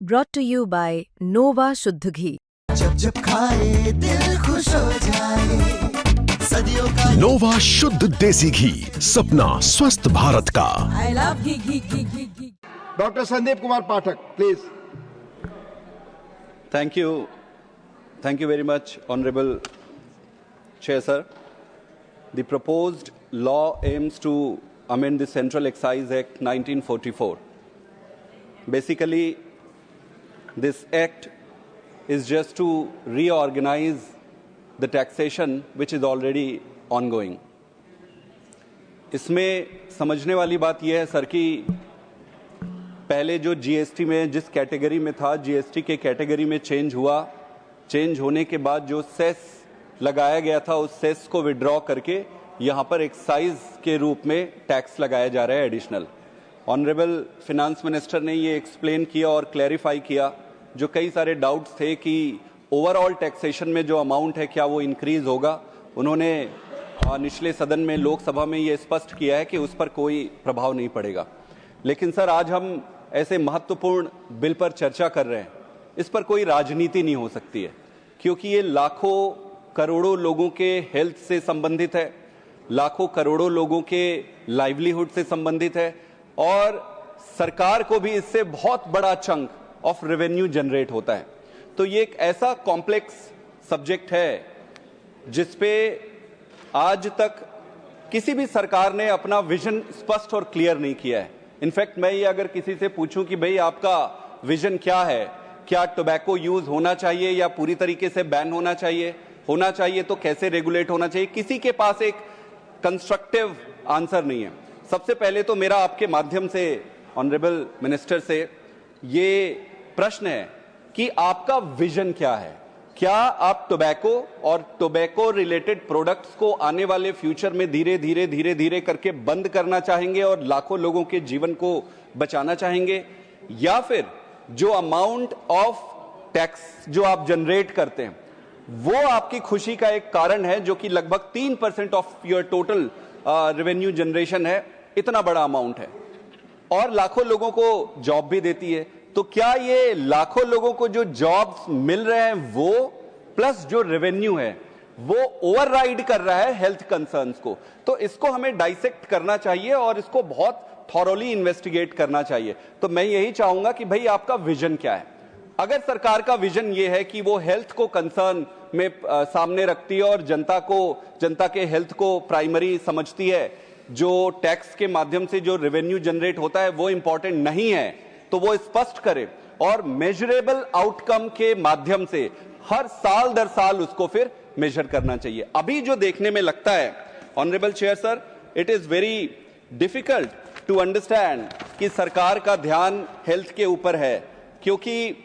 brought to you by Nova शुद्ध घी। जब जब खाए दिल खुश हो जाए, सदियों का नोवा शुद्ध देसी घी, सपना स्वस्थ भारत का। I love ghee. Doctor Sandeep Kumar Pathak, please. Thank you very much, Honorable Chair Sir. The proposed law aims to amend the Central Excise Act 1944. Basically, this act is just to reorganize the taxation which is already ongoing. इसमें समझने वाली बात यह है sir कि पहले जो GST में जिस कैटेगरी में था, जीएसटी के कैटेगरी में चेंज हुआ, चेंज होने के बाद जो सेस लगाया गया था उस सेस को विड्रॉ करके यहाँ पर एक्साइज के रूप में टैक्स लगाया जा रहा है एडिशनल। ऑनरेबल फिनेंस मिनिस्टर ने ये एक्सप्लेन किया और क्लैरिफाई किया जो कई सारे डाउट्स थे कि ओवरऑल टैक्सेशन में जो अमाउंट है क्या वो इंक्रीज होगा। उन्होंने निचले सदन में लोकसभा में ये स्पष्ट किया है कि उस पर कोई प्रभाव नहीं पड़ेगा। लेकिन सर आज हम ऐसे महत्वपूर्ण बिल पर चर्चा कर रहे हैं, इस पर कोई राजनीति नहीं हो सकती है क्योंकि ये लाखों करोड़ों लोगों के हेल्थ से संबंधित है, लाखों करोड़ों लोगों के लाइवलीहुड से संबंधित है और सरकार को भी इससे बहुत बड़ा चंक ऑफ रेवेन्यू जनरेट होता है। तो ये एक ऐसा कॉम्प्लेक्स सब्जेक्ट है जिसपे आज तक किसी भी सरकार ने अपना विजन स्पष्ट और क्लियर नहीं किया है। इनफैक्ट मैं ये अगर किसी से पूछूं कि भाई आपका विजन क्या है, क्या टोबैको यूज होना चाहिए या पूरी तरीके से बैन होना चाहिए तो कैसे रेगुलेट होना चाहिए, किसी के पास एक कंस्ट्रक्टिव आंसर नहीं है। सबसे पहले तो मेरा आपके माध्यम से ऑनरेबल मिनिस्टर से ये प्रश्न है कि आपका विजन क्या है। क्या आप टोबैको और टोबैको रिलेटेड प्रोडक्ट्स को आने वाले फ्यूचर में धीरे धीरे करके बंद करना चाहेंगे और लाखों लोगों के जीवन को बचाना चाहेंगे, या फिर जो अमाउंट ऑफ टैक्स जो आप जनरेट करते हैं वो आपकी खुशी का एक कारण है जो कि लगभग 3% of your total revenue generation है। इतना बड़ा अमाउंट है और लाखों लोगों को जॉब भी देती है। तो क्या ये लाखों लोगों को जो जॉब्स मिल रहे हैं वो प्लस जो रेवेन्यू है वो ओवरराइड कर रहा है हेल्थ कंसर्न्स को? तो इसको हमें डाइसेक्ट करना चाहिए और इसको बहुत थॉरोली इन्वेस्टिगेट करना चाहिए। तो मैं यही चाहूंगा कि भाई आपका विजन क्या है। अगर सरकार का विजन ये है कि वो हेल्थ को कंसर्न में सामने रखती है और जनता के हेल्थ को प्राइमरी समझती है, जो टैक्स के माध्यम से जो रेवेन्यू जनरेट होता है वो इंपॉर्टेंट नहीं है, तो वो स्पष्ट करे और मेजरेबल आउटकम के माध्यम से हर साल दर साल उसको फिर मेजर करना चाहिए। अभी जो देखने में लगता है honourable chair sir, it is very difficult to understand कि सरकार का ध्यान हेल्थ के ऊपर है, क्योंकि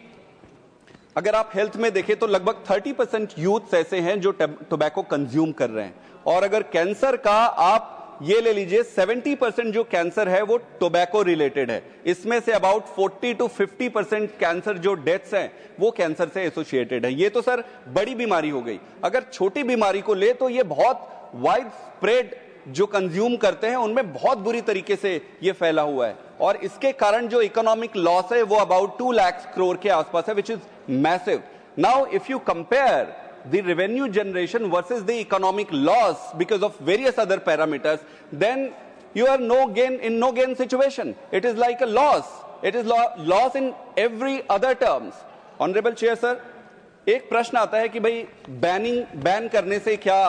अगर आप हेल्थ में देखें तो लगभग 30% यूथ ऐसे हैं जो टोबैको कंज्यूम कर रहे हैं और अगर कैंसर का आप ये ले लीजिए 70% जो कैंसर है वो टोबैको रिलेटेड है। इसमें से अबाउट 40 to 50% कैंसर जो डेथ्स हैं वो कैंसर से एसोसिएटेड है। ये तो सर बड़ी बीमारी हो गई। अगर छोटी बीमारी को ले तो ये बहुत वाइड स्प्रेड जो कंज्यूम करते हैं उनमें बहुत बुरी तरीके से ये फैला हुआ है और इसके कारण जो इकोनॉमिक लॉस है वो अबाउट 2 लाख करोड़ के आसपास है, which is massive. Now if you compare the revenue generation versus the economic loss because of various other parameters, then you are no gain situation. It is like a loss. It is loss in every other terms. Honorable Chair Sir, एक प्रश्न आता है कि भाई ban करने से क्या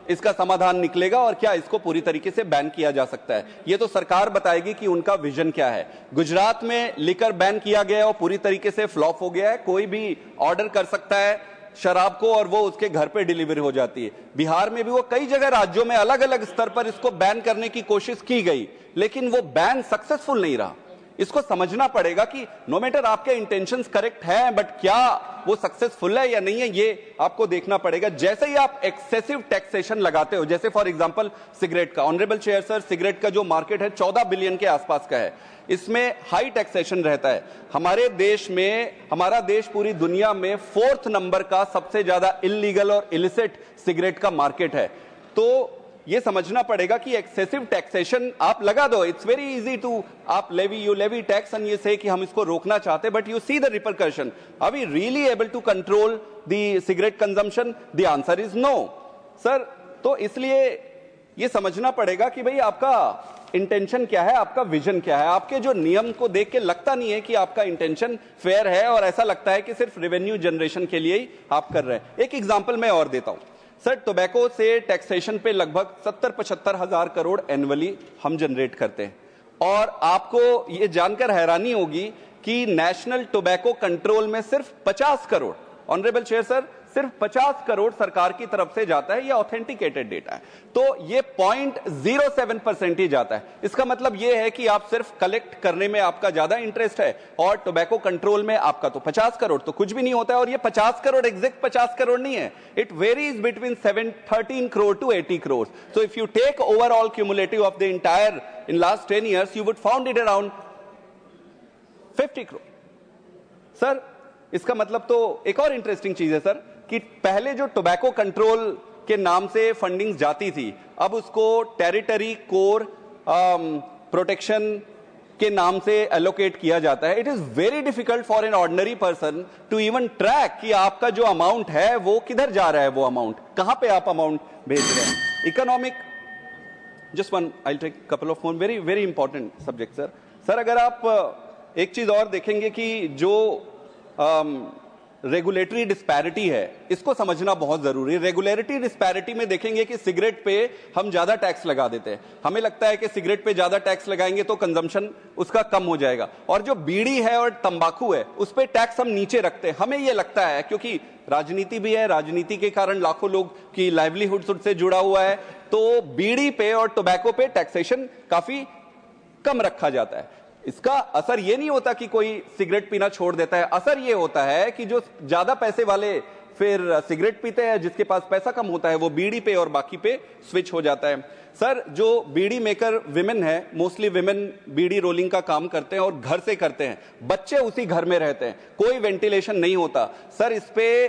इसका समाधान निकलेगा और क्या इसको पूरी तरीके से बैन किया जा सकता है। ये तो सरकार बताएगी कि उनका विजन क्या है। गुजरात में लिकर बैन किया गया और पूरी तरीके से फ्लॉप हो गया है। कोई भी ऑर्डर कर सकता है शराब को और वो उसके घर पे डिलीवरी हो जाती है। बिहार में भी वो कई जगह राज्यों में अलग अलग स्तर पर इसको बैन करने की कोशिश की गई लेकिन वो बैन सक्सेसफुल नहीं रहा। इसको समझना पड़ेगा कि नो मैटर आपके इंटेंशंस करेक्ट हैं बट क्या वो सक्सेसफुल है या नहीं है, ये आपको देखना पड़ेगा। जैसे ही आप एक्सेसिव टैक्सेशन लगाते हो, जैसे फॉर एग्जांपल सिगरेट का, ऑनरेबल चेयर सर, सिगरेट का जो मार्केट है 14 बिलियन के आसपास का है, इसमें हाई टैक्सेशन रहता है। हमारे देश में, हमारा देश पूरी दुनिया में 4th नंबर का सबसे ज्यादा इलीगल और इलिसिट सिगरेट का मार्केट है। तो ये समझना पड़ेगा कि एक्सेसिव टैक्सेशन आप लगा दो, इट्स वेरी इजी टू, आप यू लेवी टैक्स एंड ये से कि हम इसको रोकना चाहते, but you see the repercussion, are we really able to control the cigarette consumption? The answer is no sir. तो इसलिए ये समझना पड़ेगा कि भाई आपका इंटेंशन क्या है, आपका विजन क्या है। आपके जो नियम को देख के लगता नहीं है कि आपका इंटेंशन फेयर है, और ऐसा लगता है कि सिर्फ रेवेन्यू जनरेशन के लिए ही आप कर रहे हैं। एक एग्जांपल मैं और देता हूं सर, टोबैको से टैक्सेशन पे लगभग 70-75 हजार करोड़ एनुअली हम जनरेट करते हैं, और आपको ये जानकर हैरानी होगी कि नेशनल टोबैको कंट्रोल में सिर्फ 50 करोड़, ऑनरेबल चेयर सर, सिर्फ 50 करोड़ सरकार की तरफ से जाता है। ये ऑथेंटिकेटेड डेटा है। तो ये 0.07% ही जाता है। इसका मतलब ये है कि आप सिर्फ कलेक्ट करने में आपका ज्यादा इंटरेस्ट है, और टोबैको कंट्रोल में आपका तो 50 करोड़ तो कुछ भी नहीं होता है। और ये 50 करोड़ एग्जैक्ट 50 करोड़ नहीं है, it varies between 13 crore to 80 crore. So if you take overall cumulative of the entire in last 10 years, you would found it around 50 crore sir. इसका मतलब तो एक और इंटरेस्टिंग चीज है सर कि पहले जो टोबैको कंट्रोल के नाम से फंडिंग जाती थी, अब उसको टेरिटरी कोर प्रोटेक्शन के नाम से एलोकेट किया जाता है। It is very difficult for an ordinary person to even track कि आपका जो अमाउंट है वो किधर जा रहा है, वो अमाउंट कहां पे आप अमाउंट भेज रहे हैं। Economic, just one, I will take couple of more very very important subject sir. Sir अगर आप एक चीज और देखेंगे कि जो रेगुलेटरी डिस्पैरिटी है, इसको समझना बहुत जरूरी है। रेगुलेटरी डिस्पैरिटी में देखेंगे कि सिगरेट पे हम ज्यादा टैक्स लगा देते हैं। हमें लगता है कि सिगरेट पे ज्यादा टैक्स लगाएंगे तो कंजम्पशन उसका कम हो जाएगा, और जो बीड़ी है और तंबाकू है उस पे टैक्स हम नीचे रखते हैं। हमें ये लगता है क्योंकि राजनीति भी है, राजनीति के कारण लाखों लोग की लाइवलीहुड से जुड़ा हुआ है, तो बीड़ी पे और टोबैको पे टैक्सेशन काफी कम रखा जाता है। इसका असर ये नहीं होता कि कोई सिगरेट पीना छोड़ देता है, असर ये होता है कि जो ज्यादा पैसे वाले फिर सिगरेट पीते हैं, जिसके पास पैसा कम होता है वो बीड़ी पे और बाकी पे स्विच हो जाता है। सर जो बीड़ी मेकर विमेन है, मोस्टली विमेन बीड़ी रोलिंग का काम करते हैं और घर से करते हैं, बच्चे उसी घर में रहते हैं, कोई वेंटिलेशन नहीं होता। सर इस पे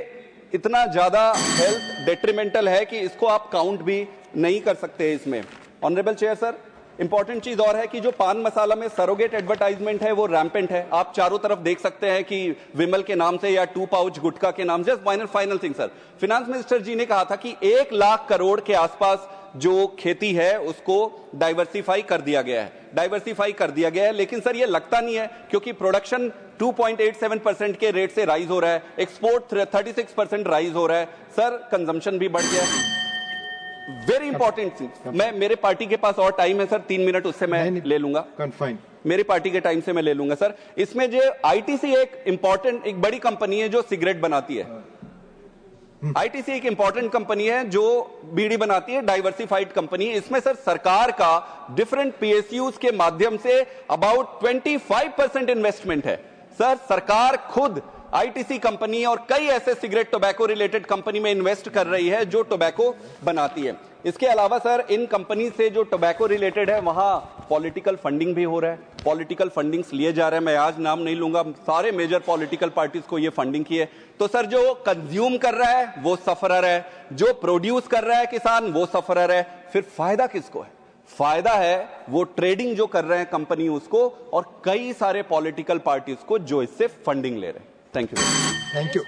इतना ज्यादा हेल्थ डेट्रीमेंटल है कि इसको आप काउंट भी नहीं कर सकते इसमें। ऑनरेबल चेयर सर, इंपॉर्टेंट चीज और है कि जो पान मसाला में सरोगेट एडवर्टाइजमेंट है वो रैम्पेंट है। आप चारों तरफ देख सकते हैं कि विमल के नाम से या 2 पाउच गुटखा के नाम से। Just final thing sir, finance minister ji ने कहा था कि 1 लाख करोड़ के आसपास जो खेती है उसको डाइवर्सिफाई कर दिया गया है, लेकिन सर ये लगता नहीं है क्योंकि प्रोडक्शन 2.87% के रेट से राइज हो रहा है, एक्सपोर्ट 36% राइज हो रहा है, सर कंजम्पशन भी बढ़ गया है। वेरी इंपॉर्टेंट थिंग, मैं मेरे पार्टी के पास और टाइम है सर, 3 मिनट उससे मैं ले लूंगा, कन्फाइन मेरी पार्टी के टाइम से मैं ले लूंगा सर। इसमें जो आईटीसी एक इंपॉर्टेंट, एक बड़ी कंपनी है जो सिगरेट बनाती है। आईटीसी एक इंपॉर्टेंट कंपनी है जो बीड़ी बनाती है, डाइवर्सिफाइड कंपनी है। इसमें सर सरकार का डिफरेंट पीएसयूज के माध्यम से अबाउट 25% इन्वेस्टमेंट है। सर सरकार खुद आईटीसी कंपनी और कई ऐसे सिगरेट टोबैको रिलेटेड कंपनी में इन्वेस्ट कर रही है जो टोबैको बनाती है। इसके अलावा सर इन कंपनी से जो टोबैको रिलेटेड है वहां पॉलिटिकल फंडिंग भी हो रहा है, पॉलिटिकल फंडिंग्स लिए जा रहे हैं। मैं आज नाम नहीं लूंगा, सारे मेजर पॉलिटिकल पार्टीज को ये फंडिंग की है। तो सर जो कंज्यूम कर रहा है वो सफरर है, जो प्रोड्यूस कर रहा है किसान वो सफरर है। फिर फायदा किसको है? फायदा है वो ट्रेडिंग जो कर रहे हैं कंपनी उसको, और कई सारे पॉलिटिकल पार्टीज को जो इससे फंडिंग ले रहे हैं। Thank you.